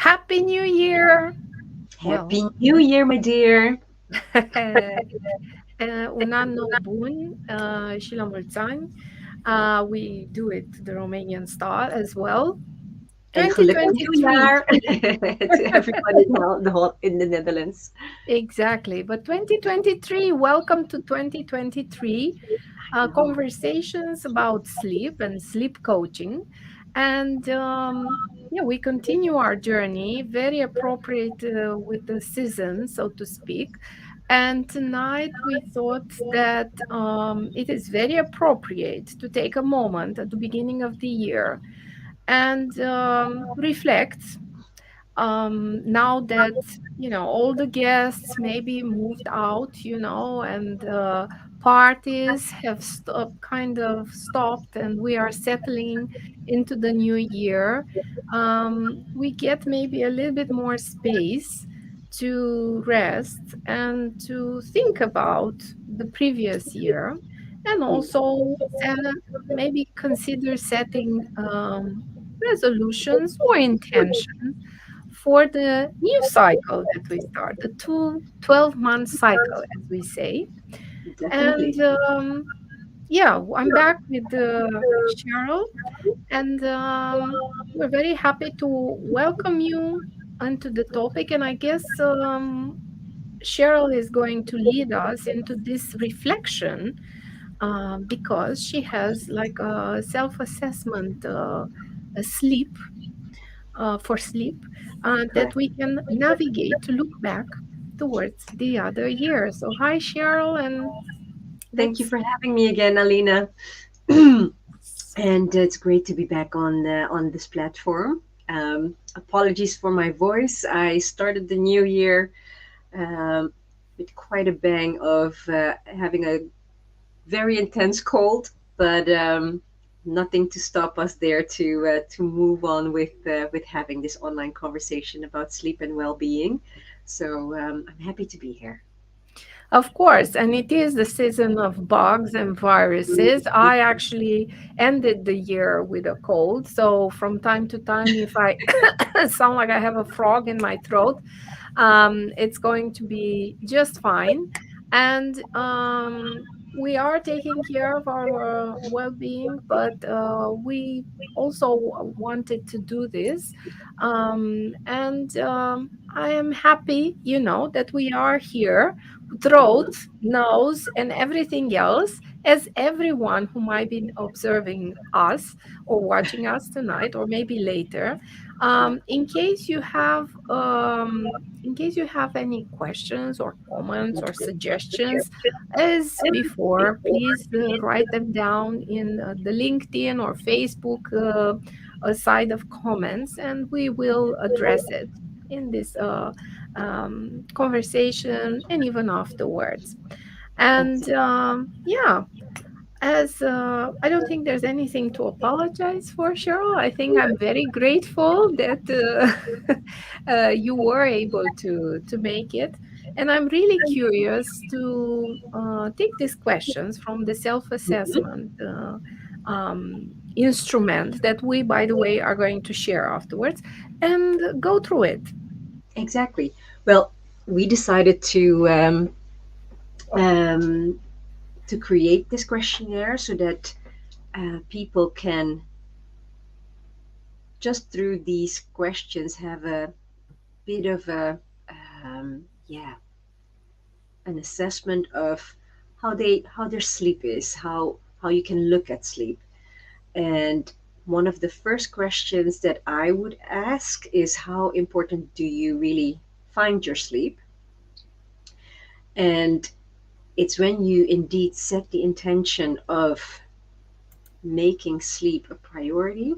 Happy New Year! Well, Happy New Year, my dear. un anno bun și la mulți ani. We do it the Romanian style as well. En gelukkig 2023. nieuwjaar to everybody in the Netherlands. Exactly. But 2023, welcome to 2023. No, Conversations about sleep and sleep coaching. And yeah, we continue our journey, very appropriate with the season, so to speak. And tonight we thought that it is very appropriate to take a moment at the beginning of the year and reflect now that all the guests maybe moved out, and parties have kind of stopped, and we are settling into the new year. We get maybe a little bit more space to rest and to think about the previous year, and also maybe consider setting resolutions or intentions for the new cycle that we start, the 12-month cycle, as we say. And definitely. yeah, I'm back with Cheryl, and we're very happy to welcome you onto the topic. And I guess Cheryl is going to lead us into this reflection because she has like a self-assessment, a sleep for sleep, that Correct. we can navigate to look back towards the other year. So, hi, Cheryl, and Thank you let's. for having me again, Alina. And it's great to be back on this platform. Apologies for my voice. I started the new year with quite a bang of having a very intense cold, but nothing to stop us there to move on with having this online conversation about sleep and well-being. So I'm happy to be here. Of course, and it is the season of bugs and viruses. I actually ended the year with a cold. So, from time to time, if I sound like I have a frog in my throat, it's going to be just fine. And we are taking care of our well-being, but we also wanted to do this. And I am happy, that we are here, throat, nose, and everything else, as everyone who might be observing us or watching us tonight or maybe later. In case you have any questions or comments or suggestions, as before, please write them down in the LinkedIn or Facebook side of comments, and we will address it in this conversation and even afterwards. And Excellent. yeah, as I don't think there's anything to apologize for, Cheryl. I think I'm very grateful that you were able to make it. And I'm really curious to take these questions from the Mhm. self-assessment instrument that we, by the way, are going to share afterwards and go through it. Exactly. Well, we decided um, to create this questionnaire so that people can just through these questions have a bit of a yeah, an assessment of how their sleep is, how you can look at sleep. And one of the first questions that I would ask is how important do you really find your sleep? And it's when you indeed set the intention of making sleep a priority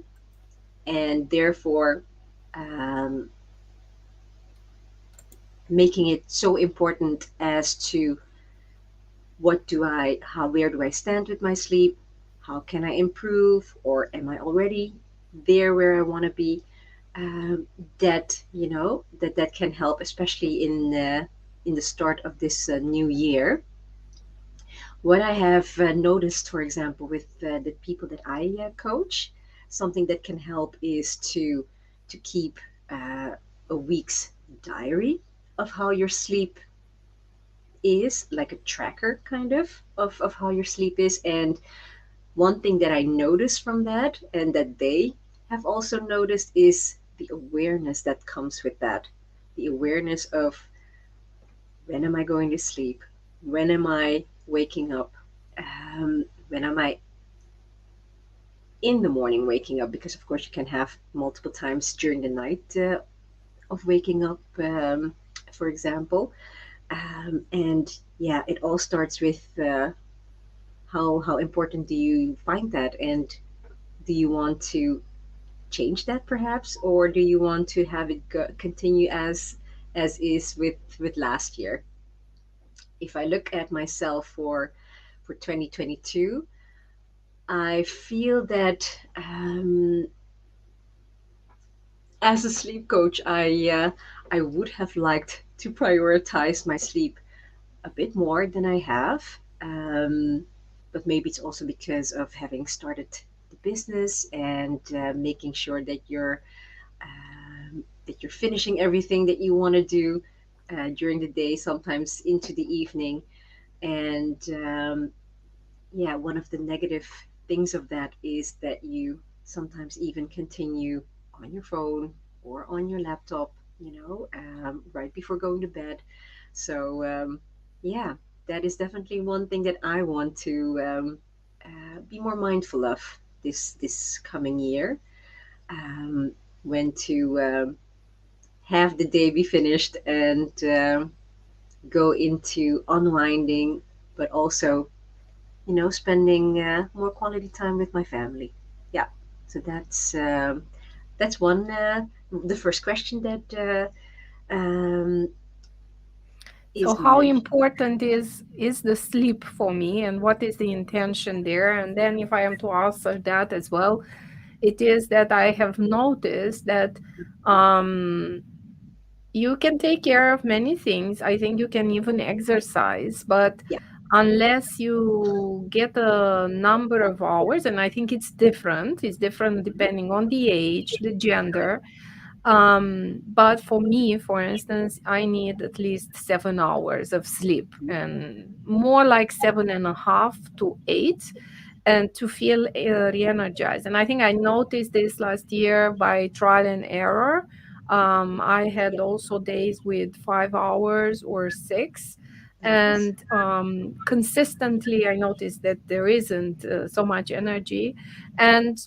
and therefore um, making it so important as to where do I stand with my sleep? How can I improve? Or am I already there where I want to be? Um, that, that can help, especially in the start of this new year. What I have noticed, for example, with the people that I coach, something that can help is to keep a week's diary of how your sleep is, like a tracker kind of how your sleep is. And one thing that I noticed from that, and that they have also noticed, is the awareness that comes with that. The awareness of, when am I going to sleep? When am I waking up? When am I in the morning waking up? Because, of course, you can have multiple times during the night of waking up, for example. And yeah, it all starts with how important do you find that? And do you want to change that perhaps, or do you want to have it continue as is with last year? If I look at myself for 2022, I feel that as a sleep coach, I would have liked to prioritize my sleep a bit more than I have. But maybe it's also because of having started the business and making sure that you're finishing everything that you want to do during the day, sometimes into the evening. And yeah, one of the negative things of that is that you sometimes even continue on your phone or on your laptop, right before going to bed. So, yeah, that is definitely one thing that I want to be more mindful of this coming year. Um, when to have the day be finished and go into unwinding, but also spending more quality time with my family. Yeah, so that's one. The first question that So is how mentioned. important is the sleep for me, and what is the intention there? And then if I am to answer that as well, it is that I have noticed that um, you can take care of many things. I think you can even exercise, but Yeah, unless you get a number of hours, and I think it's different depending on the age, the gender. But for me, for instance, I need at least 7 hours of sleep, and more like 7.5 to 8, and to feel re-energized. And I think I noticed this last year by trial and error. I had also days with 5 hours or six. nice. And consistently, I noticed that there isn't so much energy. And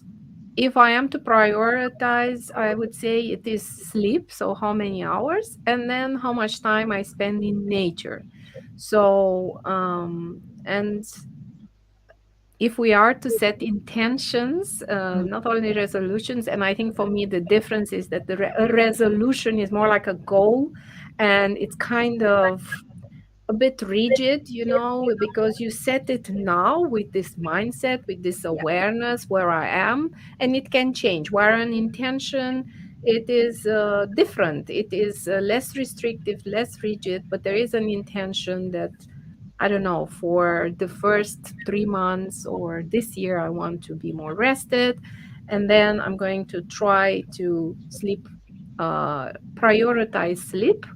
if I am to prioritize, I would say it is sleep. So, how many hours? And then how much time I spend in nature. So, and if we are to set intentions, Mm, not only resolutions, and I think for me the difference is that a resolution is more like a goal, and it's kind of a bit rigid, because you set it now with this mindset, with this yeah, awareness where I am, and it can change. Where an intention, it is different. It is less restrictive, less rigid, but there is an intention that I don't know, for the first 3 months or this year, I want to be more rested. And then I'm going to try to sleep, prioritize sleep.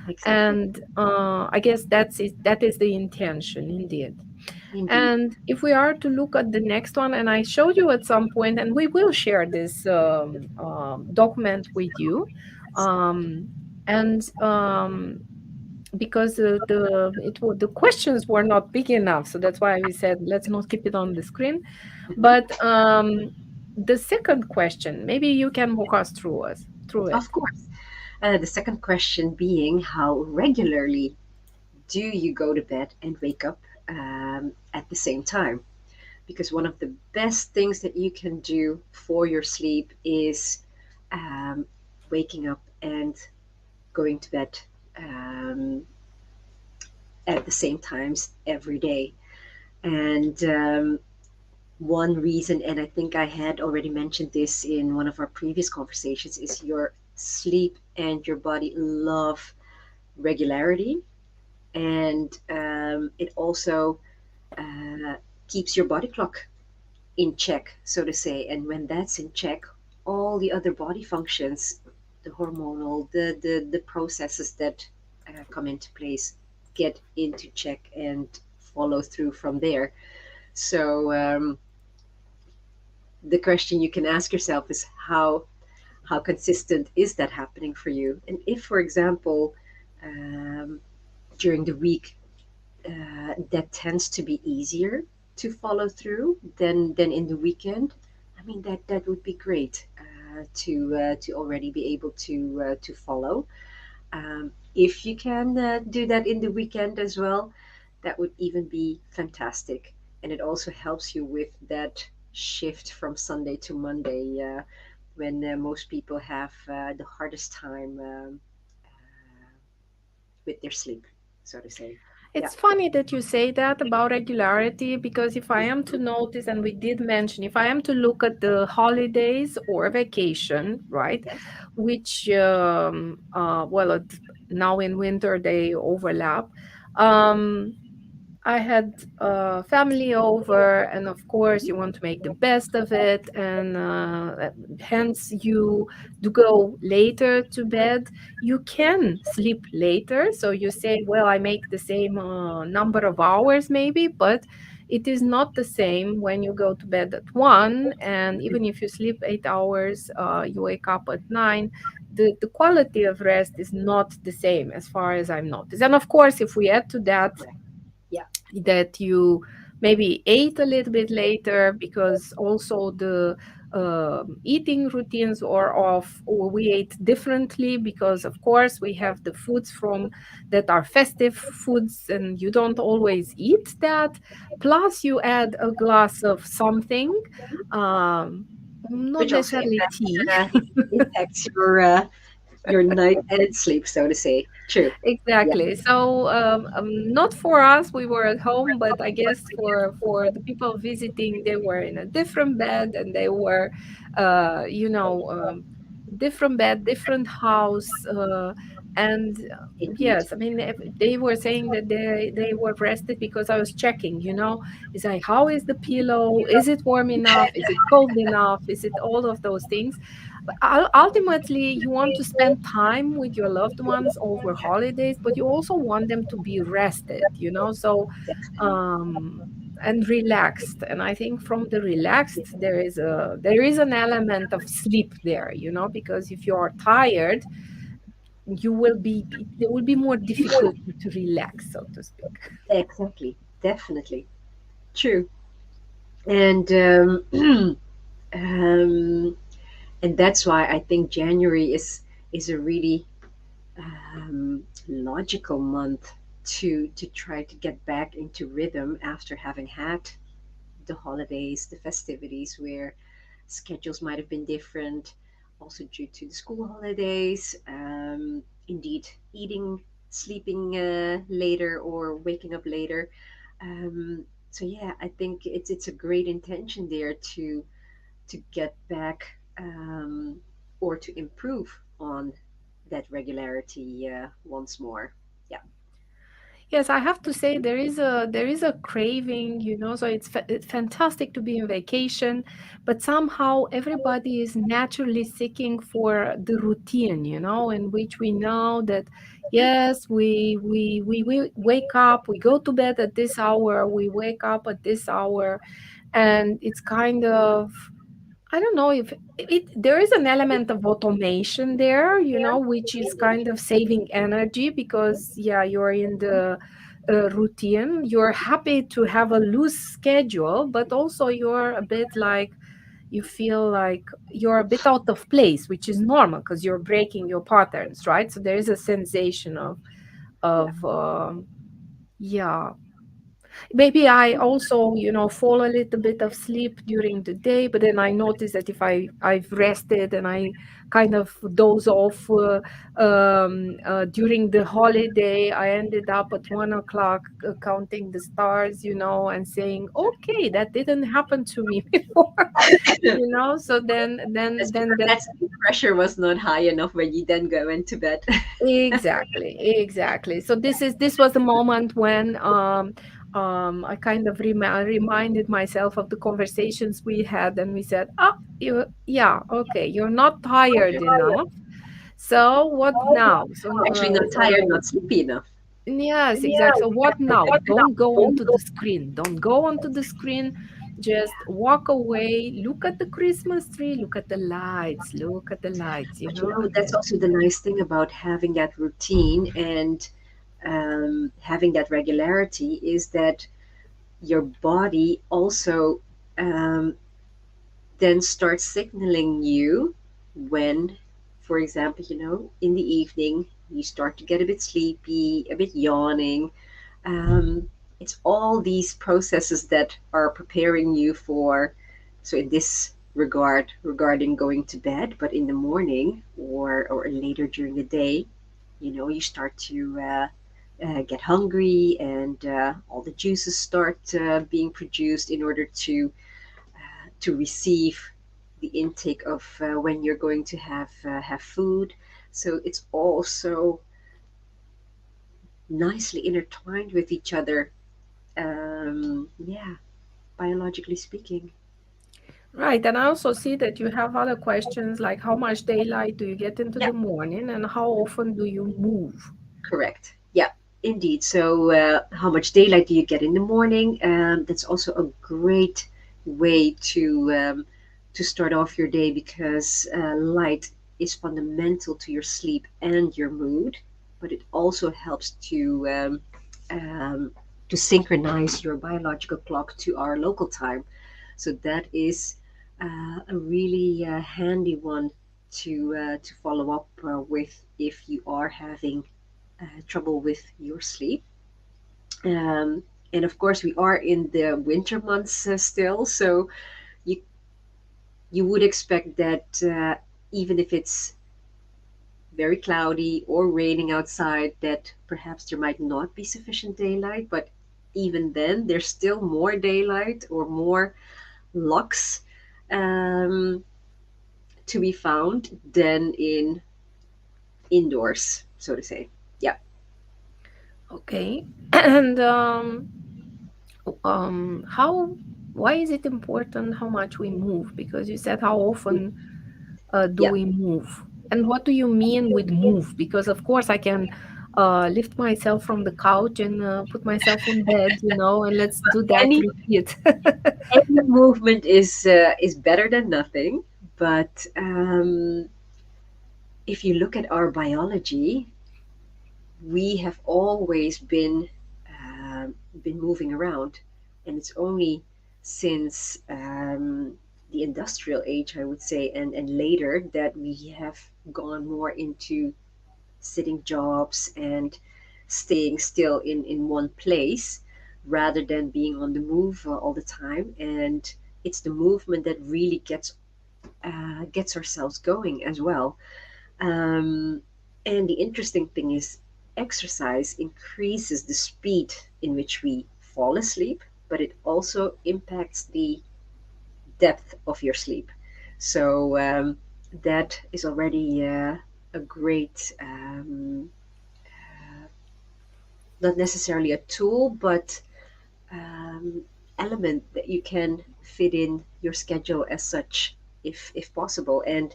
exactly. And I guess that's it. That is the intention, indeed. Indeed. And if we are to look at the next one, and I showed you at some point, and we will share this document with you. Um, and because the questions were not big enough, so that's why we said let's not keep it on the screen. But the second question, maybe you can walk us through Of it. course. The second question being, how regularly do you go to bed and wake up at the same time? Because one of the best things that you can do for your sleep is um, waking up and going to bed um, at the same times every day. And one reason, and I think I had already mentioned this in one of our previous conversations, is your sleep and your body love regularity. And it also uh, keeps your body clock in check, so to say. And when that's in check, all the other body functions the hormonal, the processes that come into place get into check and follow through from there. So the question you can ask yourself is how consistent is that happening for you? And if, for example, um, during the week that tends to be easier to follow through than in the weekend, I mean that would be great to already be able to follow. If you can do that in the weekend as well, that would even be fantastic. And it also helps you with that shift from Sunday to Monday, when most people have the hardest time with their sleep, so to say. Yeah. It's funny that you say that about regularity because if I am to notice, and we did mention, if I am to look at the holidays or vacation, right, Yes. which, well, now in winter they overlap. Um, I had family over, and of course, you want to make the best of it, and hence you do go later to bed. You can sleep later, so you say, "Well, I make the same number of hours, maybe," but it is not the same when you go to bed at 1, and even if you sleep 8 hours, you wake up at 9. The quality of rest is not the same as far as I've noticed. And of course, if we add to that Correct. Yeah. that you maybe ate a little bit later because also the eating routines are off, or we ate differently because of course we have the foods from that are festive foods and you don't always eat that, plus you add a glass of something, um, not Which also necessarily tea. impacts your night and sleep, so to say. True. Yeah. Exactly. So, not for us, we were at home, but I guess for the people visiting, they were in a different bed and they were, different bed, different house, and Indeed. yes, I mean they were saying that they were rested because I was checking. It's like how is the pillow? Is it warm enough? Is it cold enough? Is it all of those things? But ultimately, you want to spend time with your loved ones over holidays, but you also want them to be rested. So, Definitely. um, and relaxed. And I think from the relaxed, there is an element of sleep there, because if you are tired, it will be more difficult to relax, so to speak. Exactly. Definitely. True. And um, and that's why I think January is a really logical month to try to get back into rhythm after having had the holidays, the festivities where schedules might have been different, also due to the school holidays. Indeed, eating, sleeping later, or waking up later. So yeah, I think it's a great intention there to get back, or to improve on that regularity once more. Yeah. Yes, I have to say there is a craving. So it's fantastic to be in vacation, but somehow everybody is naturally seeking for the routine, in which we know that yes, we wake up, we go to bed at this hour, we wake up at this hour, and it's kind of, I don't know if there is an element of automation there, which is kind of saving energy because, yeah, you're in the routine. You're happy to have a loose schedule, but also you're a bit like, you feel like you're a bit out of place, which is normal because you're breaking your patterns, right? So there is a sensation of, Yeah. of um, yeah, maybe I also, fall a little bit of sleep during the day, but then I notice that if I've rested and I kind of doze off during the holiday, I ended up at 1 o'clock counting the stars, and saying, "Okay, that didn't happen to me before." So then That's then because that that sleep pressure was not high enough when you then go into bed. Exactly, exactly. So this was the moment when I kind of reminded myself of the conversations we had, and we said, "Oh, yeah, okay, you're not tired enough." So what now? So Actually, not tired, not sleepy enough. yes, exactly. So what now? Don't go onto the screen. Don't go onto the screen. Just walk away. Look at the Christmas tree. Look at the lights. Look at the lights. You But you know. know, that's also the nice thing about having that routine and having that regularity is that your body also um, then starts signaling you when, for example, in the evening, you start to get a bit sleepy, a bit yawning. It's all these processes that are preparing you for, so in this regard, regarding going to bed, but in the morning or later during the day, you start to get hungry and all the juices start being produced in order to receive the intake of when you're going to have food. So it's also nicely intertwined with each other. Yeah, biologically speaking. Right. And I also see that you have other questions like how much daylight do you get into Yeah, the morning and how often do you move? correct. Yeah, indeed. So, how much daylight do you get in the morning? That's also a great way to start off your day because light is fundamental to your sleep and your mood, but it also helps um, to synchronize your biological clock to our local time. So that is a really handy one to follow up with if you are having trouble with your sleep. Um, and of course, we are in the winter months still, so you you would expect that even if it's very cloudy or raining outside, that perhaps there might not be sufficient daylight. But even then, there's still more daylight or more lux um, to be found than in indoors, so to say. Yeah. Okay. And how why is it important how much we move? Because you said how often do Yeah. we move? And what do you mean with move? Because of course I can lift myself from the couch and put myself on bed, and let's do that Any repeat. any movement is better than nothing. But if you look at our biology, we have always been moving around, and it's only since the industrial age, I would say, and later that we have gone more into sitting jobs and staying still in one place rather than being on the move all the time. And it's the movement that really gets ourselves going as well. Um, and the interesting thing is, exercise increases the speed in which we fall asleep, but it also impacts the depth of your sleep. So that is already a great, not necessarily a tool, but um, element that you can fit in your schedule as such, if possible. And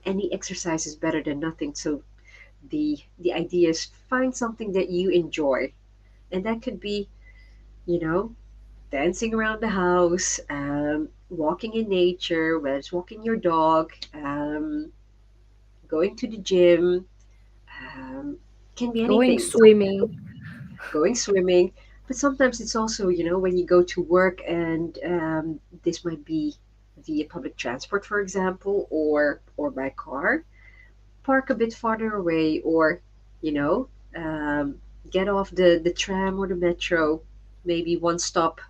any exercise is better than nothing. So the idea is find something that you enjoy, and that could be you know dancing around the house, walking in nature, whether it's walking your dog, going to the gym, um, can be Going anything. swimming. Going swimming. But sometimes it's also, when you go to work and this might be via public transport, for example, or by car, park a bit farther away, or you know um, get off the tram or the metro maybe one stop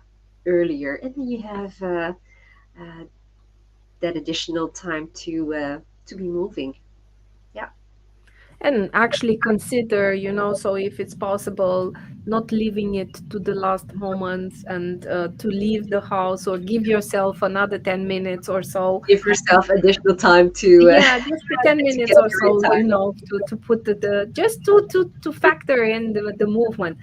earlier, and then you have uh, that additional time to be moving. Yeah. And actually consider, so if it's possible, not leaving it to the last moments and to leave the house or give yourself another 10 minutes or so. Give yourself additional time to Yeah, just the 10 to minutes get or there in so, time. to put the just to factor in the movement.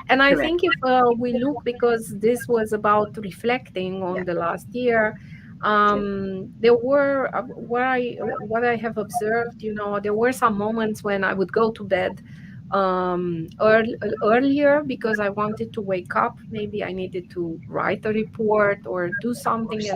And I Correct. think if we look, because this was about reflecting Yeah. on the last year, Yeah. There were what I have observed, there were some moments when I would go to bed earlier because I wanted to wake up. Maybe I needed to write a report or do Of something, course.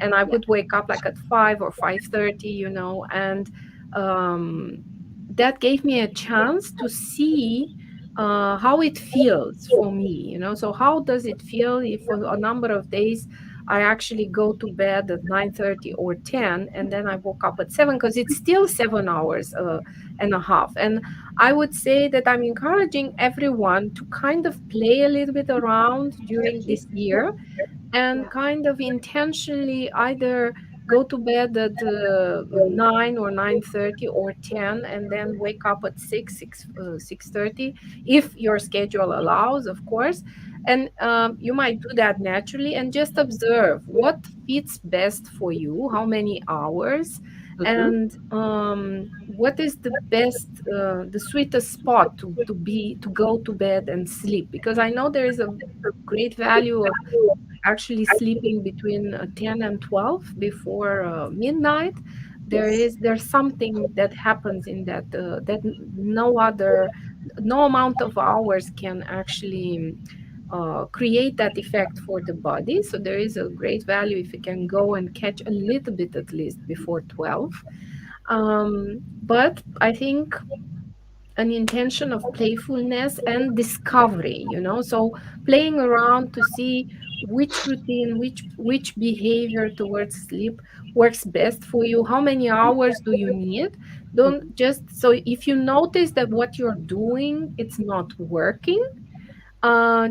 and I Yeah. would wake up like at 5 or 5:30, and um, that gave me a chance to see how it feels for me. So how does it feel if for a number of days I actually go to bed at 9:30 or 10, and then I woke up at 7, because it's still 7 hours and a half. And I would say that I'm encouraging everyone to kind of play a little bit around during Exactly. this year, and Yeah. kind of intentionally either go to bed at 9 or 9:30 or 10, and then wake up at 6:30, if your schedule allows, of course. And you might do that naturally and just observe what fits best for you, how many hours, Mm-hmm. and what is the best, the sweetest spot to go to bed and sleep, because I know there is a great value of actually sleeping between 10 and 12 before midnight. Yes. There's something that happens in that, no amount of hours can actually create that effect for the body. So there is a great value if you can go and catch a little bit at least before 12. But I think an intention of playfulness and discovery, so playing around to see which routine, which behavior towards sleep works best for you, how many hours do you need. Don't Mm-hmm. just, so if you notice that what you're doing it's not working,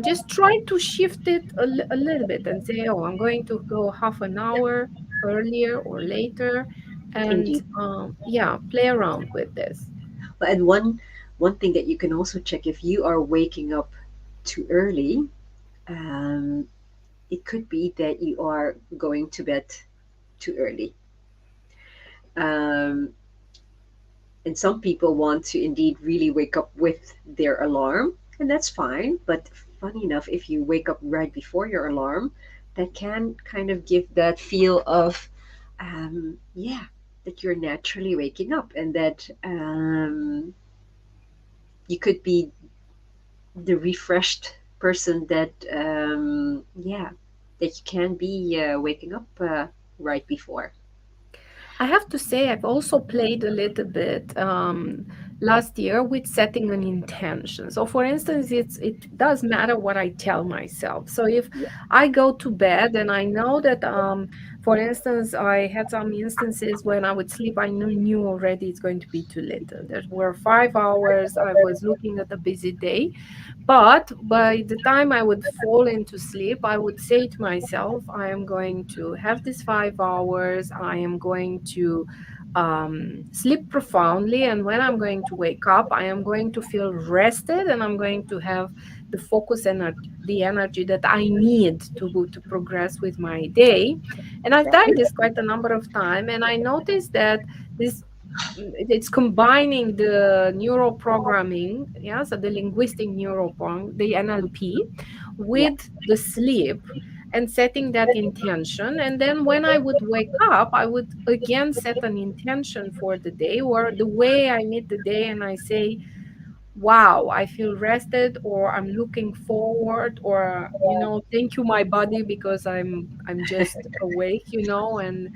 just try to shift it a little bit and say, oh, I'm going to go half an hour earlier or later, and Indeed. yeah, play around with this. But and one thing that you can also check, if you are waking up too early, um, it could be that you are going to bed too early. Um, and some people want to indeed really wake up with their alarm, and that's fine. But funny enough, if you wake up right before your alarm, that can kind of give that feel of, yeah, that you're naturally waking up, and that you could be the refreshed person that, yeah, that you can be waking up right before. I have to say, I've also played a little bit last year with setting an intention. So, for instance, it does matter what I tell myself. So, if Yeah. I go to bed and I know that, for instance, I had some instances when I would sleep, I knew already it's going to be too little. There were 5 hours. I was looking at a busy day, but by the time I would fall into sleep, I would say to myself, I am going to have these 5 hours. I am going to sleep profoundly. And when I'm going to wake up, I am going to feel rested, and I'm going to have the focus and the energy that I need to progress with my day. And I've done Exactly. this quite a number of times. And I noticed that this it's combining the neural programming, yeah, so the linguistic the NLP, Yeah. with the sleep, and setting that intention. And then when I would wake up, I would again set an intention for the day or the way I meet the day, and I say, wow, I feel rested, or I'm looking forward, or thank you my body because I'm just awake, and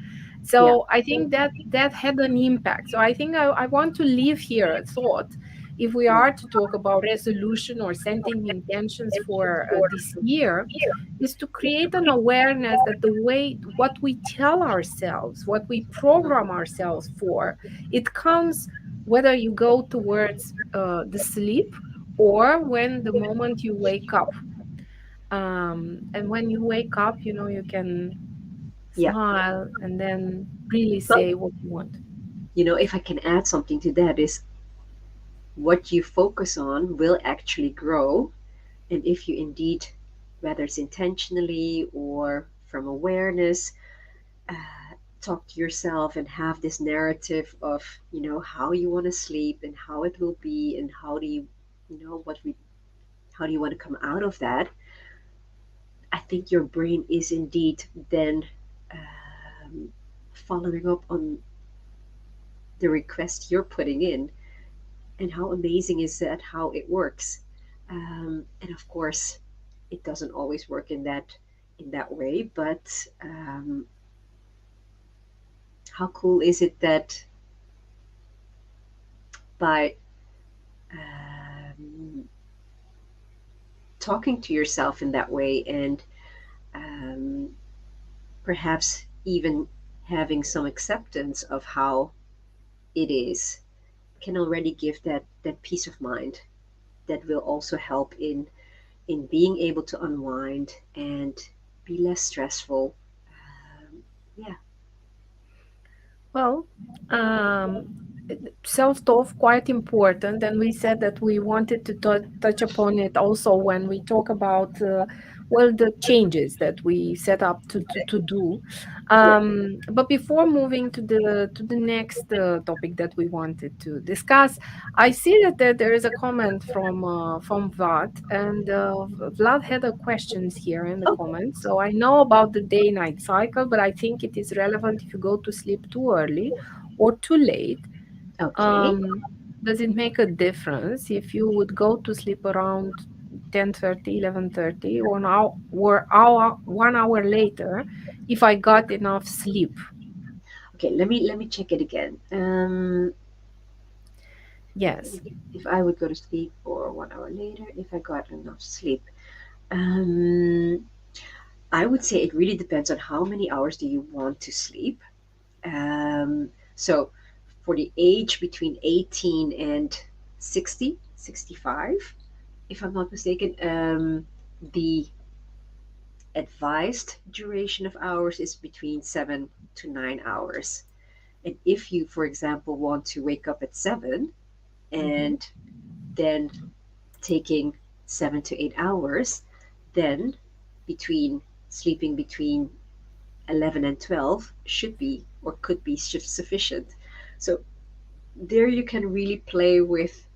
Yeah. so I think that had an impact. So I think I want to leave here a thought, if we Yeah. are to talk about resolution or setting intentions for this year, is to create an awareness that the way what we tell ourselves, what we program ourselves for, it comes whether you go towards the sleep or when the moment you wake up. And when you wake up, you can Yeah. smile and then really Well, say what you want. if I can add something to that, is what you focus on will actually grow. And if you indeed, whether it's intentionally or from awareness, talk to yourself and have this narrative of, how you want to sleep and how it will be, and how do you, how do you want to come out of that. I think your brain is indeed then following up on the request you're putting in, and how amazing is that, how it works. And of course, it doesn't always work in that way, but how cool is it that by um, talking to yourself in that way, and um, perhaps even having some acceptance of how it is, can already give that peace of mind that will also help in being able to unwind and be less stressful. Yeah. Well, um, self-talk quite important, and we said that we wanted to touch upon it also when we talk about well, the changes that we set up to do. Yeah. But before moving to the next topic that we wanted to discuss, I see that there is a comment from Vlad, and Vlad had a questions here in the Oh, comments. So I know about the day-night cycle, but I think it is relevant if you go to sleep too early or too late. okay. um, does it make a difference if you would go to sleep around 10:30, 11:30, or now or hour 1 hour later if I got enough sleep? Okay, let me check it again. Yes. If I would go to sleep or 1 hour later, if I got enough sleep. Um, I would say it really depends on how many hours do you want to sleep. So for the age between 18 and 60, 65, if I'm not mistaken, the advised duration of hours is between 7 to 9 hours. And if you, for example, want to wake up at 7 Hmm. and then taking 7 to 8 hours, then between sleeping between 11 and 12 should be or could be sufficient. So there you can really play with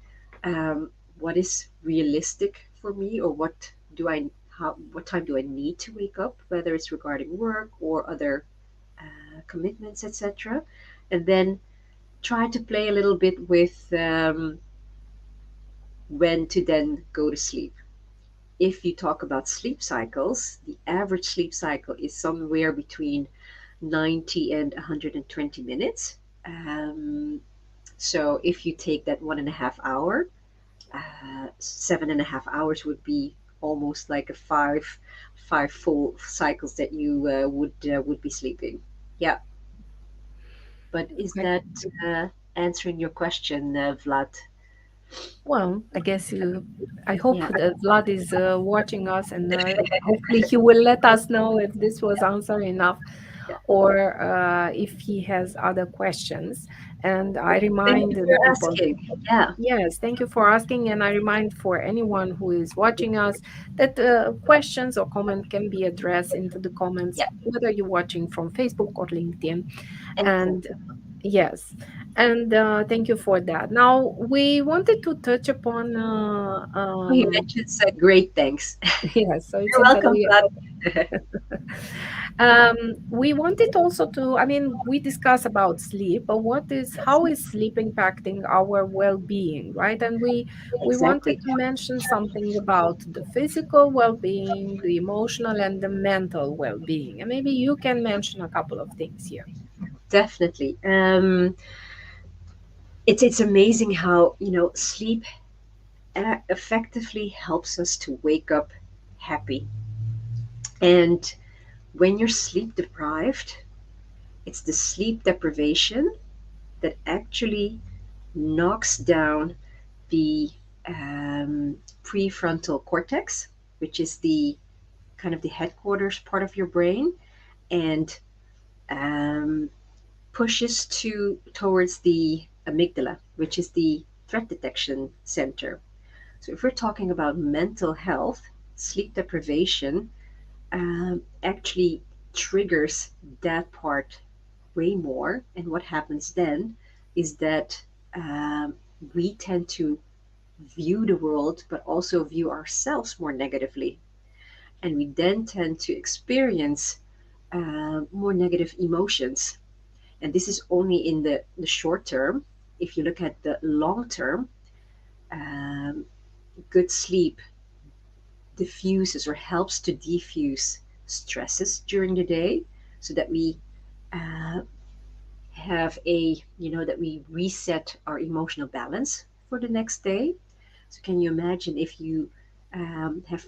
what is realistic for me, or what time do I need to wake up, whether it's regarding work or other commitments, etc. And then try to play a little bit with when to then go to sleep. If you talk about sleep cycles, the average sleep cycle is somewhere between 90 and 120 minutes. Um, so if you take that 1.5 hour, 7.5 hours would be almost like a five full cycles that you would be sleeping. Yeah, but is I, that answering your question, Vlad? well, I guess you. I hope Yeah, that Vlad is watching us, and hopefully he will let us know if this was answer enough, yeah. or if he has other questions. And I Thank remind you the for people. asking. Yeah, Yes, thank you for asking. And I remind for anyone who is watching us that questions or comment can be addressed into the comments, yeah, whether you're watching from Facebook or LinkedIn. And exactly. yes, and thank you for that. Now, we wanted to touch upon, Oh, you mentioned great thanks. yes, so it You're seems that welcome, we Vlad. we wanted also to, I mean, we discuss about sleep, but how is sleep impacting our well-being, right? And we wanted Exactly. to mention something about the physical well-being, the emotional, and the mental well-being. And maybe you can mention a couple of things here. Definitely. It's amazing how sleep effectively helps us to wake up happy. And when you're sleep deprived, it's the sleep deprivation that actually knocks down the prefrontal cortex, which is the kind of the headquarters part of your brain, and um, pushes towards the amygdala, which is the threat detection center. So if we're talking about mental health, sleep deprivation actually triggers that part way more. And what happens then is that we tend to view the world, but also view ourselves more negatively. And we then tend to experience more negative emotions. And this is only in the short term. If you look at the long term, um, good sleep diffuses or helps to diffuse stresses during the day so that we uh, have that we reset our emotional balance for the next day. So, can you imagine if you have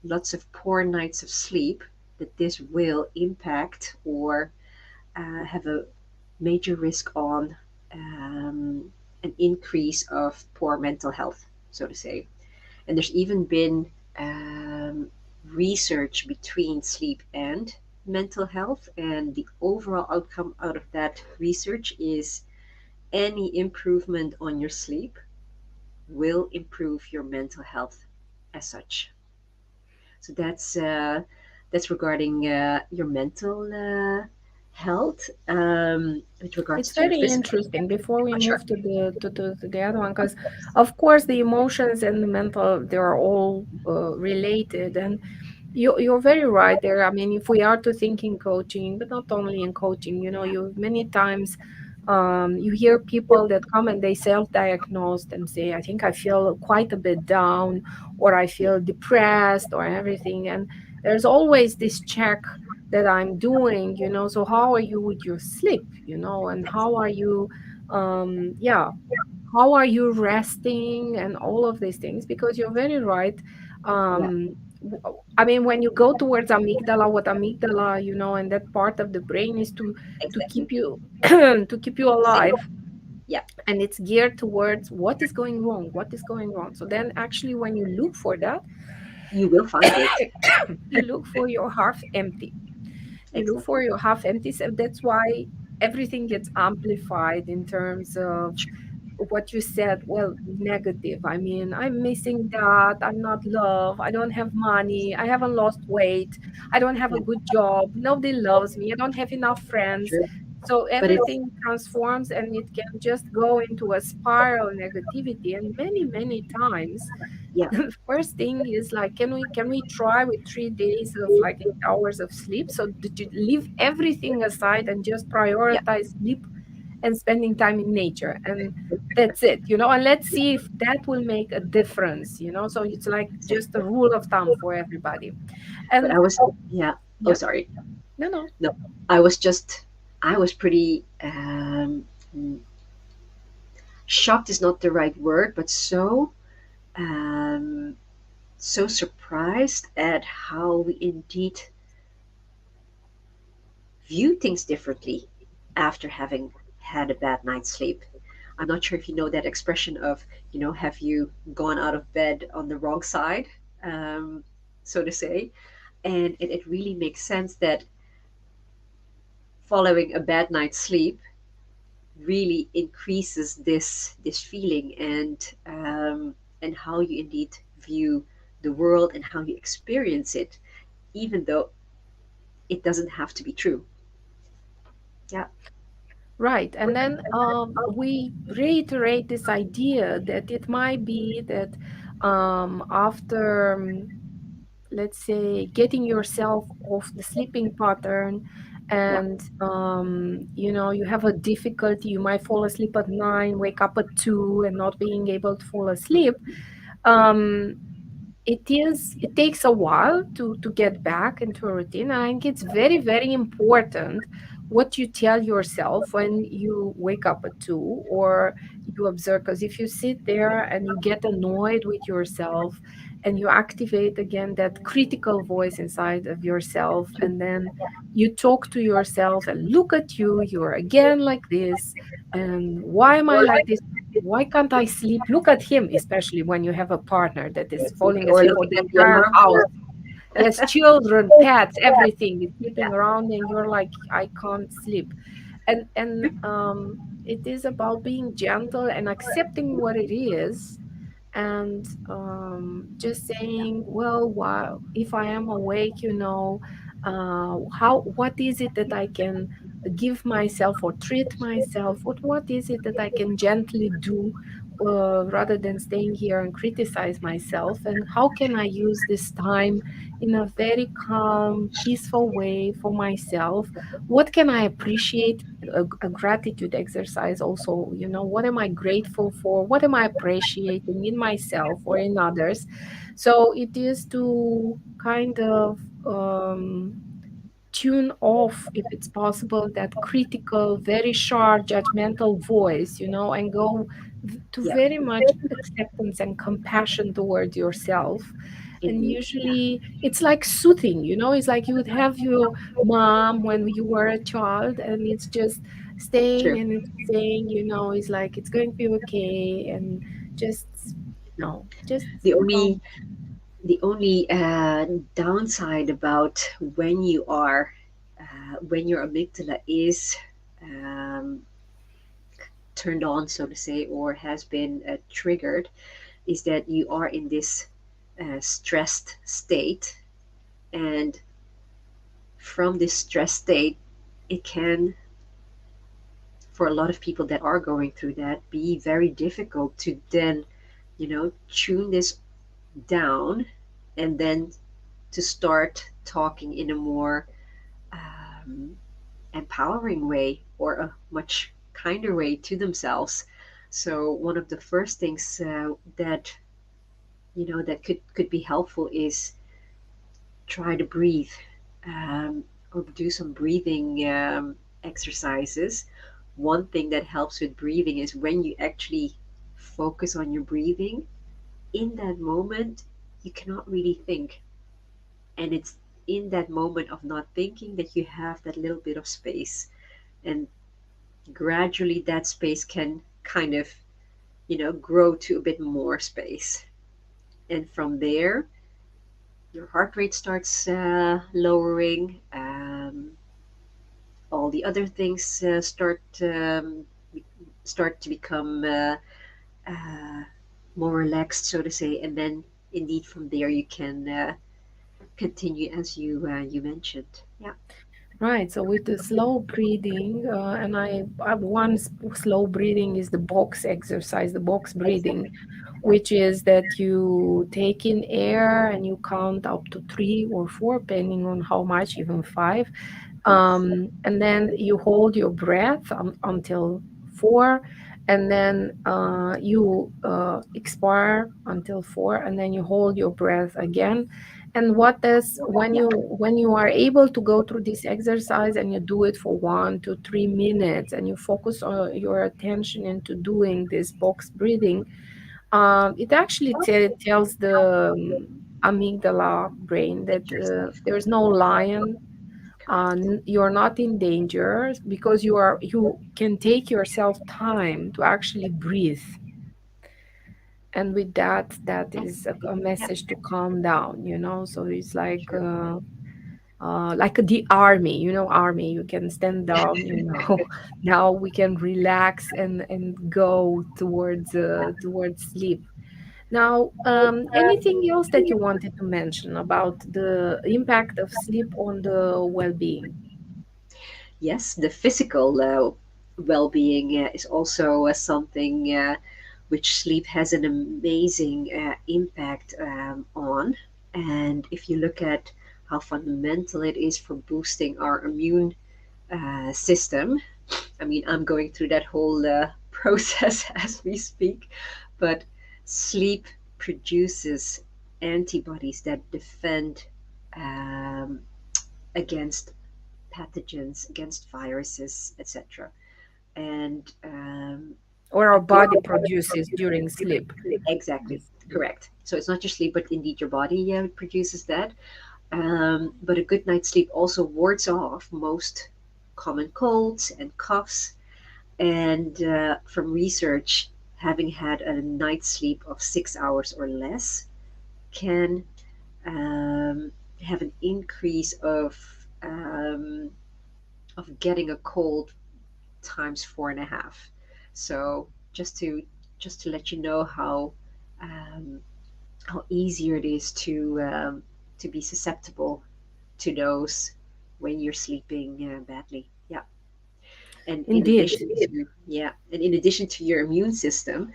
lots of poor nights of sleep, that this will impact or have a major risk on an increase of poor mental health, so to say. And there's even been research between sleep and mental health, and the overall outcome out of that research is any improvement on your sleep will improve your mental health as such. So that's regarding your mental health. With regards It's to your very physical. interesting. Before we Sure. move to the other one, because of course the emotions and the mental, they are all related, and you're very right there. I mean, if we are to think in coaching, but not only in coaching, you many times you hear people that come and they self-diagnose and say, I think I feel quite a bit down, or I Yeah. feel depressed, or everything. And there's always this check that I'm doing, so how are you with your sleep, and how are you, yeah, how are you resting and all of these things, because you're very right. Yeah. I mean, when you go towards amygdala, what amygdala, and that part of the brain is to keep Exactly. you to keep you Safe. alive, Yeah. and it's geared towards what is going wrong, what is going wrong. So then actually when you look for that, You will find it. you look for your half empty. You look for Exactly. your half empty. So that's why everything gets amplified in terms of what you said. Well, negative. I mean, I'm missing that. I'm not loved. I don't have money. I haven't lost weight. I don't have a Yeah. good job. Nobody loves me. I don't have enough friends. True. So But it's everything transforms, and it can just go into a spiral negativity. And many, many times yeah. first thing is like, can we try with 3 days of like 8 hours of sleep? So did you leave everything aside and just Yeah. prioritize sleep and spending time in nature, and that's it, and let's see if that will make a difference, so it's like just a Exactly. rule of thumb for everybody. But And I was. Yeah. Oh, yeah, sorry. no, no. No. I was just. I was pretty shocked is not the right word, but um, so surprised at how we indeed view things differently after having had a bad night's sleep. I'm not sure if you know that expression of, have you gone out of bed on the wrong side, um, so to say. And it really makes sense that following a bad night's sleep really increases this feeling and how you indeed view the world and how you experience it, even though it doesn't have to be true. Yeah. Right. And then we reiterate this idea that it might be that after let's say getting yourself off the sleeping pattern, Yeah. and you have a difficulty, you might fall asleep at 9, wake up at 2, and not being able to fall asleep. um, it takes a while to get back into a routine. I think it's very, very important what you tell yourself when you wake up at 2, or you observe, because if you sit there and you get annoyed with yourself, and you activate again that critical voice inside of yourself, and then you talk to yourself and look at you, you're again like this, and why am I like this? Why can't I sleep? Look at him, especially when you have a partner that is falling Or asleep, or looking the at the entire alarm house. clock. He has children, pets, everything is sleeping Yeah. around, and you're like, I can't sleep. And it is about being gentle and accepting what it is, and just saying, well, if I am awake, how what is it that I can give myself or treat myself? What is it that I can gently do rather than staying here and criticize myself? And how can I use this time in a very calm, peaceful way for myself? What can I appreciate? A gratitude exercise also, what am I grateful for? What am I appreciating in myself or in others? So it is to kind of tune off, if it's possible, that critical, very sharp, judgmental voice, and go to Yeah, very much acceptance and compassion towards yourself. And indeed. Yeah, usually it's like soothing, it's like you would have your mom when you were a child, and it's just staying true. and it's saying, it's like it's going to be okay, and just, just, The you know, only the only downside about when your amygdala is um, turned on, so to say, or has been triggered, is that you are in this stressed state, and from this stress state, it can, for a lot of people that are going through that, be very difficult to then, tune this down, and then to start talking in a more um, empowering way, or a much kinder way to themselves. So one of the first things that could be helpful is try to breathe, or do some breathing exercises. One thing that helps with breathing is when you actually focus on your breathing, in that moment, you cannot really think. And it's in that moment of not thinking that you have that little bit of space. And gradually, that space can kind of, grow to a bit more space. And from there, your heart rate starts lowering. All the other things start to become uh, more relaxed, so to say, and then indeed from there you can continue as you mentioned. Yeah. right. So with the slow breathing, and slow breathing is the box exercise, the box breathing, which is that you take in air and you count up to 3 or 4, depending on how much, even 5. And then you hold your breath until 4, and then you expire until 4, and then you hold your breath again. And what does when you are able to go through this exercise and you do it for 1 to 3 minutes, and you focus on your attention into doing this box breathing, it actually tells the amygdala brain that there's no lion, you're not in danger, because you can take yourself time to actually breathe. And with that, that is a Yeah. message to calm down, so it's Sure. like the army, army, you can stand down, now we can relax and go towards sleep. Now, anything else that you wanted to mention about the impact of sleep on the well-being? Yes, the physical well-being is also something which sleep has an amazing impact on. And if you look at how fundamental it is for boosting our immune system, I mean, I'm going through that whole process as we speak, but sleep produces antibodies that defend um, against pathogens, against viruses, etc. And Or a our good, body produces during sleep? exactly, correct. So it's not just sleep, but indeed your body produces that. But a good night's sleep also wards off most common colds and coughs. And from research, having had a night's sleep of 6 hours or less can have an increase of getting a cold times 4.5. So just to let you know um, how easier it is to be susceptible to those when you're sleeping badly. Yeah. And in Indeed. addition to, yeah, and in addition to your immune system,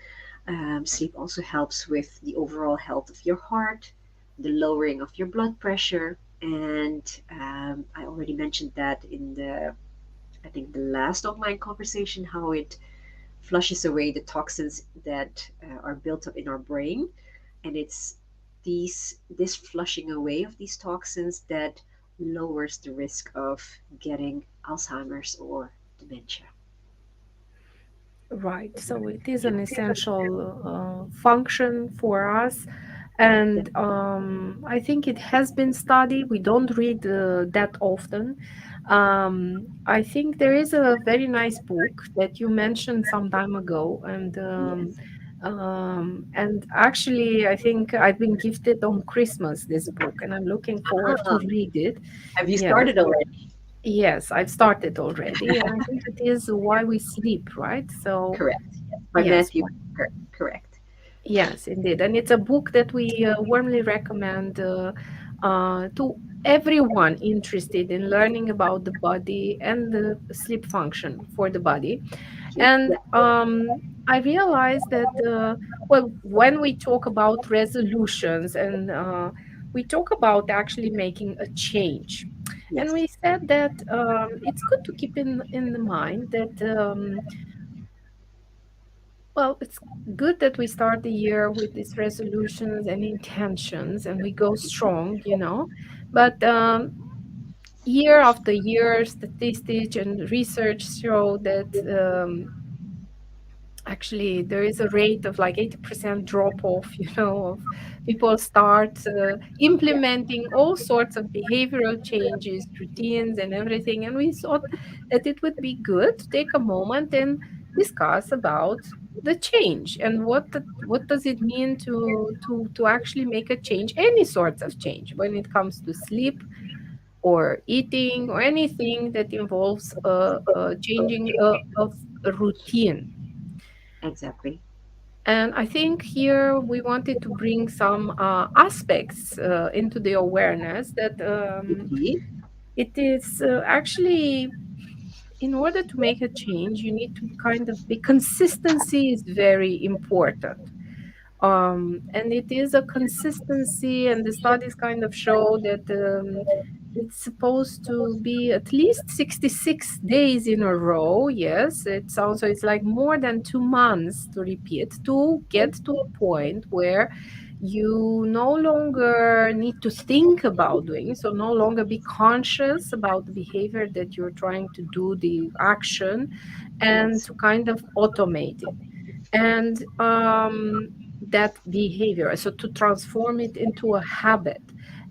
sleep also helps with the overall health of your heart, the lowering of your blood pressure, and I already mentioned that in the, I think, the last online conversation, how it flushes away the toxins that are built up in our brain, and it's this flushing away of these toxins that lowers the risk of getting Alzheimer's or dementia. Right. So it is Yeah, an essential function for us. And definitely. I think it has been studied. We don't read that often. I think there is a very nice book that you mentioned some time ago, Yes. and actually, I think I've been gifted on Christmas this book, and I'm looking forward to Ah, read it. have you Yes, started already? yes, I've started already, and I think it is Why We Sleep, right? So, Correct. Yes. By yes, Matthew. Correct. yes, indeed. And it's a book that we warmly recommend to everyone interested in learning about the body and the sleep function for the body. Yeah. And I realized that, well, when we talk about resolutions and we talk about actually making a change, and Yes. we said that it's good to keep in the mind that. Well, it's good that we start the year with these resolutions and intentions and we go strong, you know. But year after year, statistics and research show that actually there is a rate of like 80% drop off, you know, of people start Yeah. implementing all sorts of behavioral changes, routines, and everything. And we thought that it would be good to take a moment and discuss about the change and what does it mean to actually make a change, any sorts of change when it comes to sleep or eating or anything that involves changing of a routine. Exactly. And I think here we wanted to bring some aspects into the awareness that Indeed. it is actually, in order to make a change, you need to kind of be, consistency is very important. And it is a consistency, and the studies kind of show that it's supposed to be at least 66 days in a row. Yes, it sounds so it's like more than 2 months to repeat to get to a point where you no longer need to think about doing, so no longer be conscious about the behavior that you're trying to do, the action, and Yes. to kind of automate it and that behavior, so to transform it into a habit.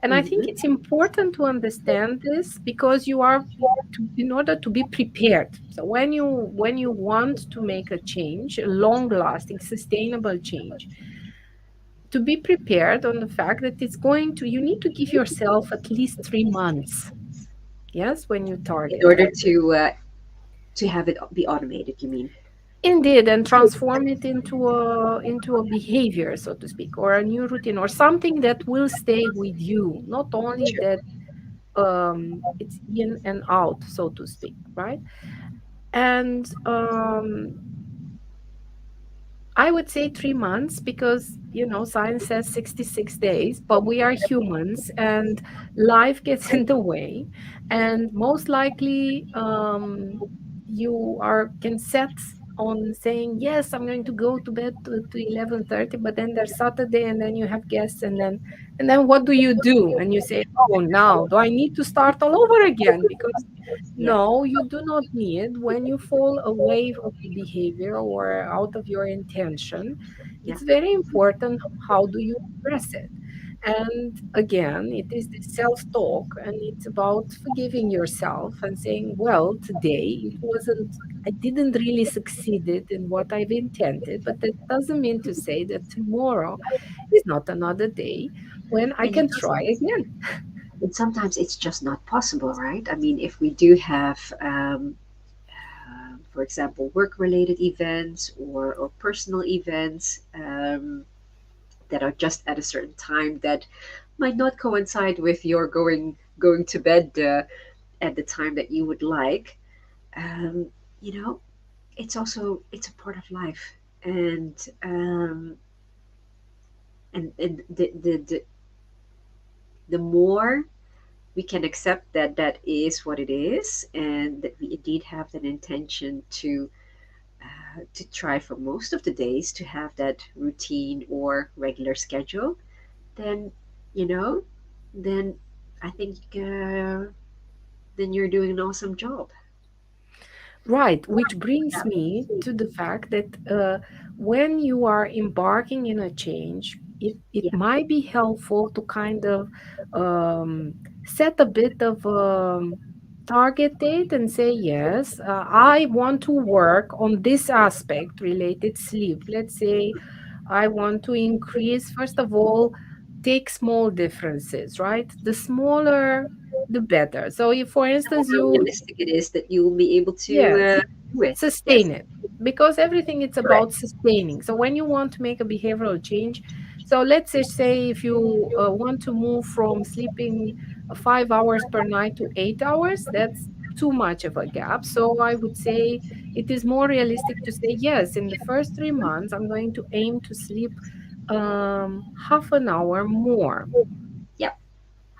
And I think Hmm. it's important to understand this because you are in order to be prepared. So when you want to make a change, a long lasting sustainable change, to be prepared on the fact that it's going to, you need to give yourself at least 3 months, yes, when you In target order it. to have it be automated, you mean? Indeed, and transform it into a behavior, so to speak, or a new routine, or something that will stay with you. Not only Sure. that it's in and out, so to speak, right? And I would say 3 months because, science says 66 days, but we are humans and life gets in the way. And most likely, you can set on saying, yes, I'm going to go to bed to 11:30, but then there's Saturday and then you have guests and then what do you do? And you say, oh, now do I need to start all over again? Because Yeah. no, you do not need. When you fall away of the behavior or out of your intention, Yeah. it's very important how do you address it. And again, it is the self-talk and it's about forgiving yourself and saying, well, today I didn't really succeeded in what I've intended, but that doesn't mean to say that tomorrow is not another day when I And you can know, try again. and sometimes it's just not possible, right? I mean, if we do have, for example, work-related events or personal events that are just at a certain time that might not coincide with your going to bed at the time that you would like. Um, you know, it's a part of life, um, and the more we can accept that that is what it is, and that we indeed have that intention to try for most of the days to have that routine or regular schedule, then you know, then I think then you're doing an awesome job. Right, which brings me to the fact that when you are embarking in a change, it Yeah, might be helpful to kind of set a bit of target date and say, yes, I want to work on this aspect related sleep. Let's say I want to increase, first of all, take small differences, right? The smaller, the better. So, if, for the instance, more you realistic it is that you will be able to yes, do it. sustain Yes, it because everything it's correct. about sustaining. So when you want to make a behavioral change, so let's just say if you want to move from sleeping 5 hours per night to 8 hours, that's too much of a gap. So I would say it is more realistic to say, yes, in the first 3 months I'm going to aim to sleep half an hour more, Yep.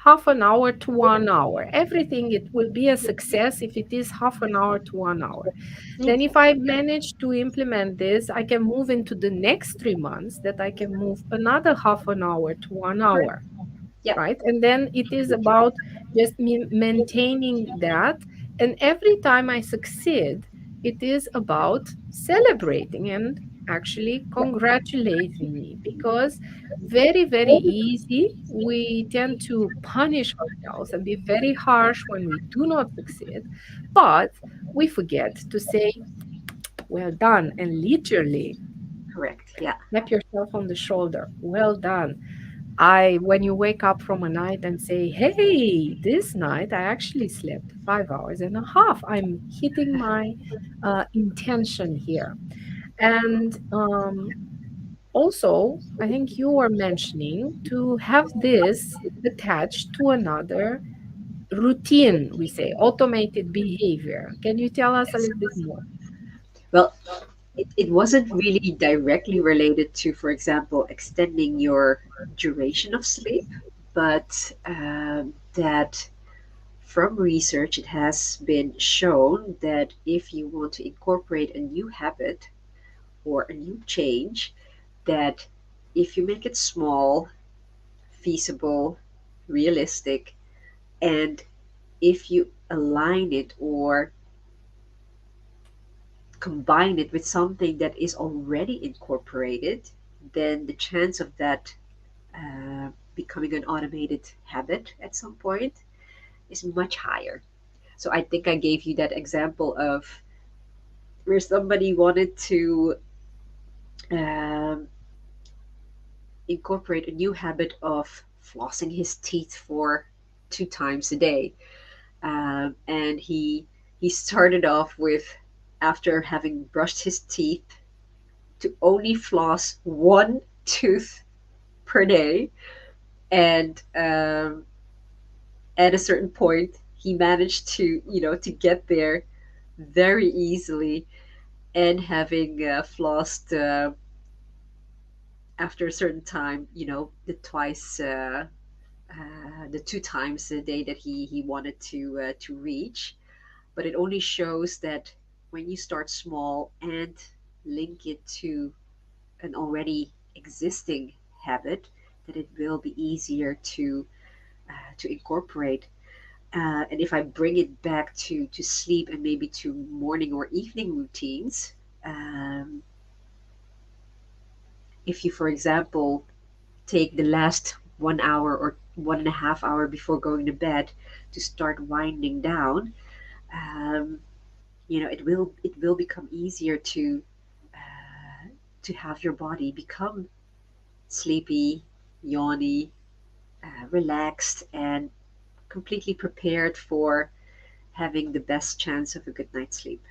half an hour to 1 hour. Everything it will be a success if it is half an hour to 1 hour. Then, if I Exactly. manage to implement this, I can move into the next 3 months that I can move another half an hour to one Correct. hour, Yep. right? And then it is Absolutely right. about just me maintaining that. And every time I succeed, it is about celebrating and actually Yep. congratulating me because very, very easy. We tend to punish ourselves and be very harsh when we do not succeed, but we forget to say, well done, and literally Correct. Yeah. tap yourself on the shoulder. Well done. When you wake up from a night and say, hey, this night I actually slept 5 hours and a half. I'm hitting my intention here. And also, I think you were mentioning to have this attached to another routine, we say, automated behavior. Can you tell us a Yes. little bit more? Well, it wasn't really directly related to, for example, extending your duration of sleep, but that from research it has been shown that if you want to incorporate a new habit or a new change, that if you make it small, feasible, realistic, and if you align it or combine it with something that is already incorporated, then the chance of that becoming an automated habit at some point is much higher. So I think I gave you that example of where somebody wanted to um, incorporate a new habit of flossing his teeth for 2 times a day. And he started off with, after having brushed his teeth, to only floss one tooth per day. And at a certain point, he managed to, to get there very easily, and having flossed after a certain time, the 2 times a day that he wanted to reach. But it only shows that when you start small and link it to an already existing habit, that it will be easier to incorporate. And if I bring it back to sleep and maybe to morning or evening routines, um, if you, for example, take the last 1 hour or 1.5 hour before going to bed to start winding down, um, it will become easier to have your body become sleepy, yawny, relaxed, and completely prepared for having the best chance of a good night's sleep.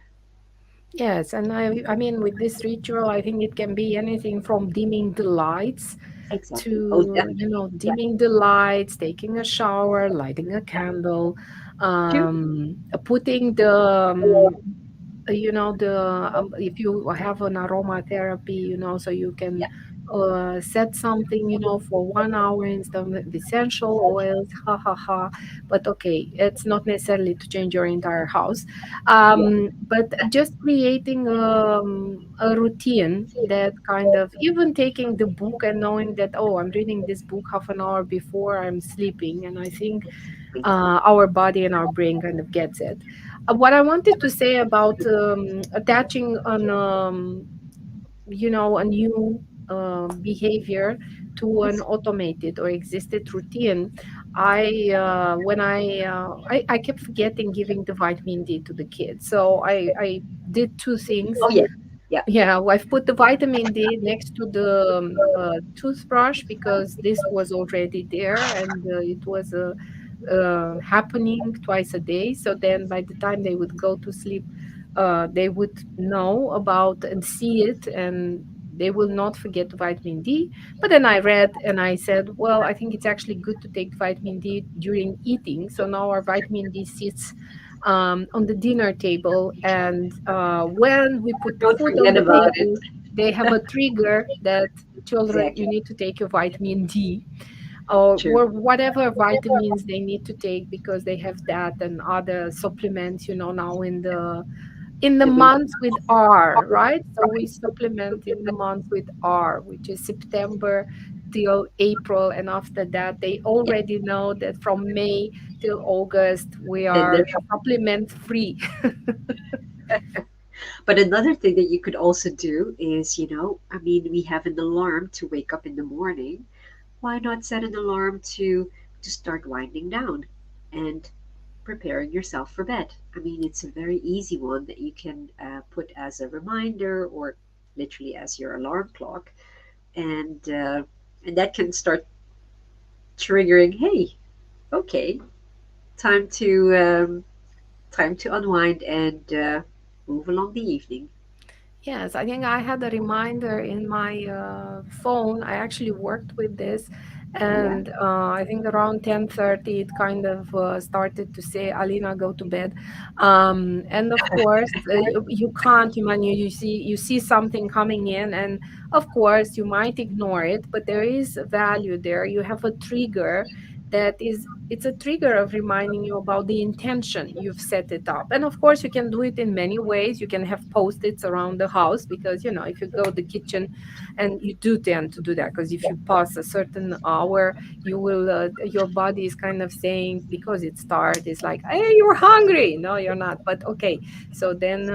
Yes, and I mean, with this ritual, I think it can be anything from dimming the lights Exactly. Oh, to, definitely. Yeah. dimming the lights, taking a shower, lighting a candle, Two. putting the the if you have an aromatherapy, so you can Yeah. set something, for 1 hour instead of the essential oils, ha ha ha. But okay, it's not necessarily to change your entire house, Yeah. but just creating a routine that kind of, even taking the book and knowing that, oh, I'm reading this book half an hour before I'm sleeping, and I think our body and our brain kind of gets it. What I wanted to say about attaching on, a new behavior to an Yes. automated or existed routine. I kept forgetting giving the vitamin D to the kids, so I did two things. Oh yeah. Yeah. Yeah, well, I've put the vitamin D next to the toothbrush because this was already there, and it was happening twice a day. So then by the time they would go to sleep, they would know about and see it, and they will not forget vitamin D. But then I read and I said, well, I think it's actually good to take vitamin D during eating. So now our vitamin D sits on the dinner table. And when we put the Don't food on forget the about it. table, they have a trigger that, children, Exactly. you need to take your vitamin D, or True. whatever vitamins they need to take, because they have that and other supplements, now in the The winter. month with R, right? So we supplement in the month with R, which is September till April. And after that, they Yeah. already know that from May till August, we Then are there's supplement free. But another thing that you could also do is, I mean, we have an alarm to wake up in the morning. Why not set an alarm to start winding down and preparing yourself for bed? I mean, it's a very easy one that you can put as a reminder or literally as your alarm clock, and that can start triggering. Hey, okay, time to time to unwind and move along the evening. Yes, I think I had a reminder in my phone. I actually worked with this, Yeah, and I think around 10:30 it kind of started to say, "Alina, go to bed." And of course, you can't. You see something coming in, and of course you might ignore it, but there is value there. You have a trigger that is, it's a trigger of reminding you about the intention you've set it up. And of course you can do it in many ways. You can have post-its around the house, because if you go to the kitchen, and you do tend to do that, because if you pass a certain hour, you will your body is kind of saying, because it's tired, it's like, hey, you're hungry. No, you're not, but okay. So then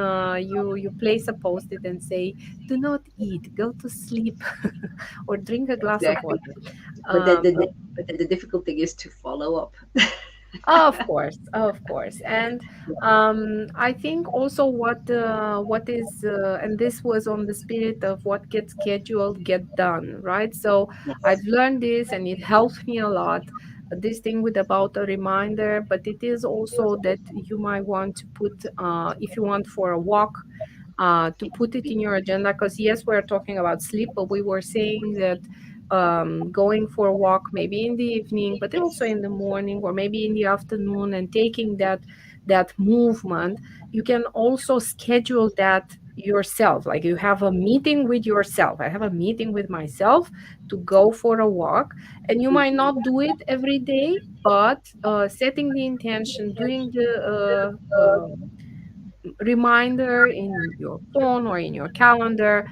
you place a post-it and say, do not eat, go to sleep, or drink a glass of exactly. water. But then um, the difficult thing is to follow up. Of course, of course. And I think also what is and this was on the spirit of what gets scheduled get done, right? So I've Yes, learned this, and it helps me a lot. This thing with about a reminder, but it is also that you might want to put, if you want for a walk, to put it in your agenda. Because yes, we're talking about sleep, but we were saying that going for a walk maybe in the evening, but also in the morning or maybe in the afternoon, and taking that movement, you can also schedule that yourself. Like, you have a meeting with yourself. I have a meeting with myself to go for a walk, and you might not do it every day, but setting the intention, doing the reminder in your phone or in your calendar,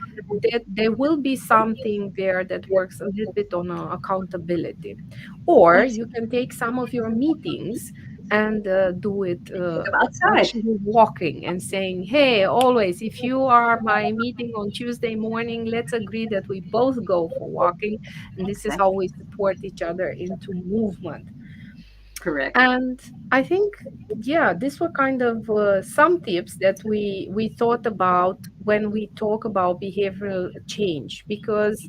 that there will be something there that works a little bit on accountability. Or yes. you can take some of your meetings and do it Take them outside. actually walking and saying, hey, always, if you are my meeting on Tuesday morning, let's agree that we both go for walking. And this is how Exactly. we support each other into movement. Correct. And I think, yeah, these were kind of some tips that we thought about when we talk about behavioral change, because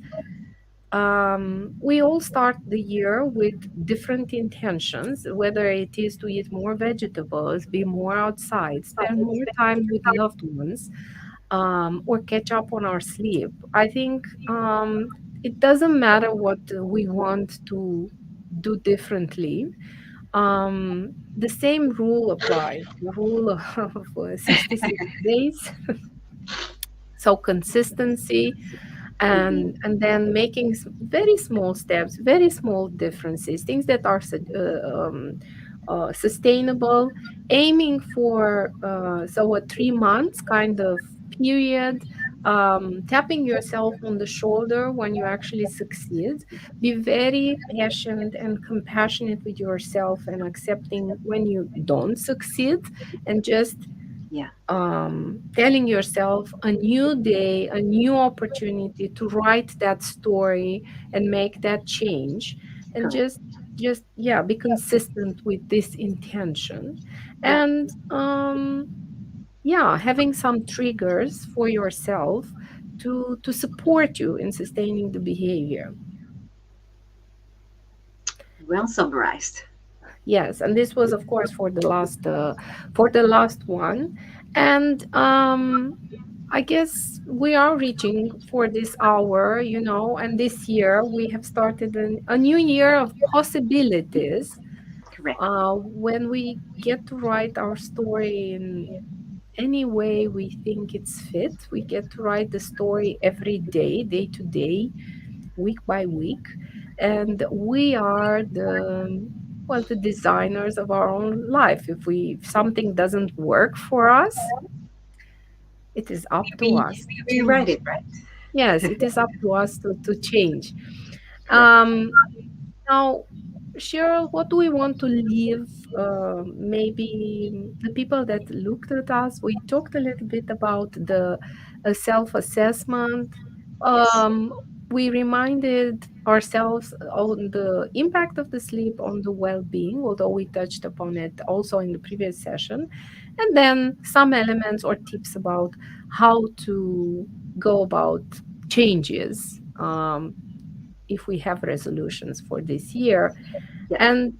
we all start the year with different intentions, whether it is to eat more vegetables, be more outside, spend more time with loved ones, or catch up on our sleep. I think it doesn't matter what we want to do differently. The same rule applies, the rule of 66 days. So consistency, Indeed. and then making very small steps, very small differences, things that are sustainable, aiming for so a 3 months kind of period, tapping yourself on the shoulder when you actually succeed. Be very patient and compassionate with yourself and accepting when you don't succeed, and just Yeah. telling yourself a new day, a new opportunity to write that story and make that change, and Correct. just yeah, be consistent with this intention, Yeah. and yeah, having some triggers for yourself to support you in sustaining the behavior. Well summarized. Yes, and this was, of course, for the last one, and I guess we are reaching for this hour, and this year we have started a new year of possibilities. Correct. When we get to write our story in any way we think it's fit, we get to write the story every day, day to day, week by week, and we are the designers of our own life. If something doesn't work for us, it is up to us to We rewrite change. it, right? Yes, it is up to us to change. Correct. Um, Now, Cheryl, what do we want to leave? Maybe the people that looked at us, we talked a little bit about the self-assessment. Yes. Um, we reminded ourselves on the impact of the sleep on the well-being, although we touched upon it also in the previous session. And then some elements or tips about how to go about changes. If we have resolutions for this year. Yeah. And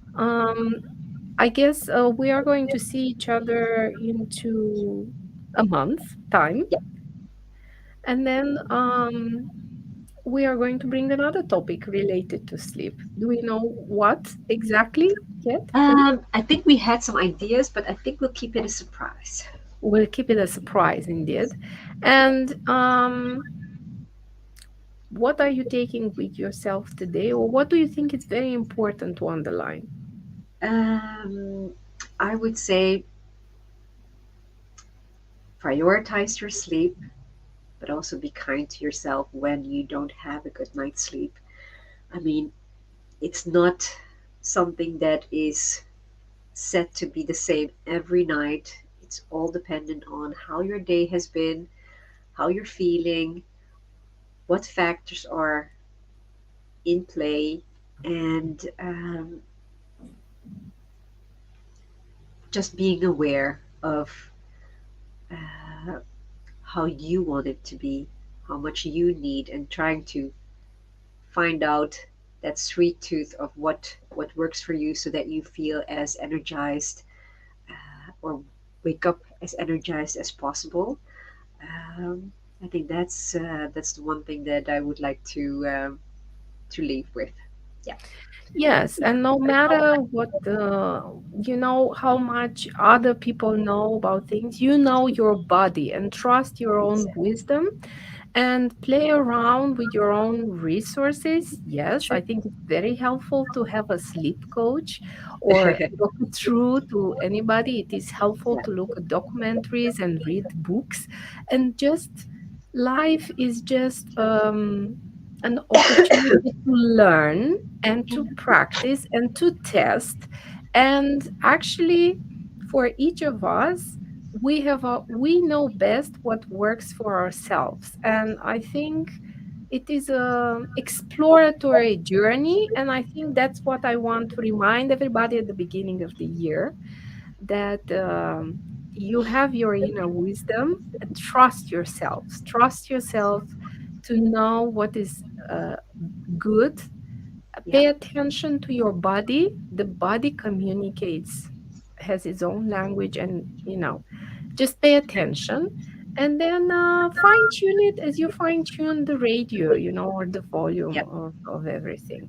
I guess we are going to see each other into a month time. Yeah. And then we are going to bring another topic related to sleep. Do we know what exactly yet? I think we had some ideas, but I think we'll keep it a surprise. We'll keep it a surprise indeed. And what are you taking with yourself today, or what do you think is very important to underline? Um, I would say prioritize your sleep, but also be kind to yourself when you don't have a good night's sleep. I mean, it's not something that is set to be the same every night. It's all dependent on how your day has been, how you're feeling, what factors are in play, and just being aware of uh, how you want it to be, how much you need, and trying to find out that sweet tooth of what works for you so that you feel as energized or wake up as energized as possible. I think that's the one thing that I would like to leave with. Yeah. Yes, and no matter what how much other people know about things, you know your body and trust your own Exactly. wisdom and play around with your own resources. Yes, True. I think it's very helpful to have a sleep coach or look it through to anybody. It is helpful Yeah. to look at documentaries and read books, and just life is just an opportunity to learn and to practice and to test. And actually, for each of us, we know best what works for ourselves. And I think it is a exploratory journey, and I think that's what I want to remind everybody at the beginning of the year, that you have your inner wisdom, and trust yourself to know what is good. Yeah. Pay attention to your body. The body communicates, has its own language, and just pay attention, and then fine tune it as you fine tune the radio, or the volume Yeah. of everything.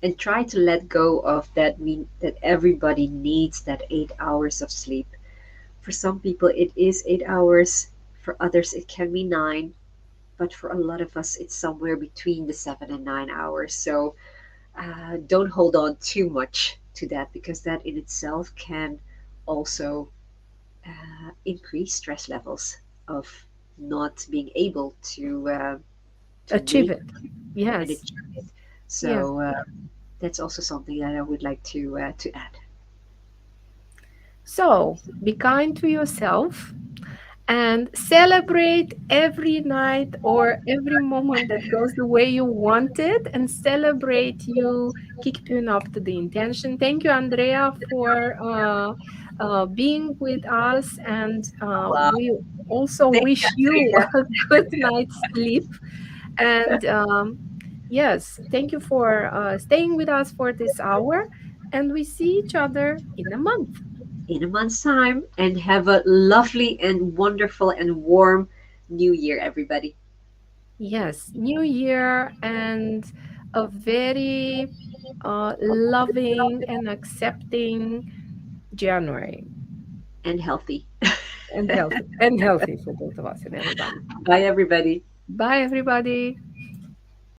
and try to let go of that that everybody needs that 8 hours of sleep. For some people it is 8 hours, for others it can be nine, but for a lot of us it's somewhere between the 7 and 9 hours. So don't hold on too much to that, because that in itself can also increase stress levels of not being able to Achieve make it. and Yes. achieve it. Yeah. So that's also something that I would like to add. So be kind to yourself and celebrate every night or every moment that goes the way you want it, and celebrate you keeping up to the intention. Thank you, Andrea, for being with us, and Wow. we also Thank wish you, you Andrea. a good night's sleep. And yes, thank you for staying with us for this hour, and we see each other in a month. In a month's time, and have a lovely and wonderful and warm new year, everybody. Yes, New Year and a very loving and accepting January, And healthy. and healthy, and healthy for both of us and everybody. Bye, everybody. Bye, everybody.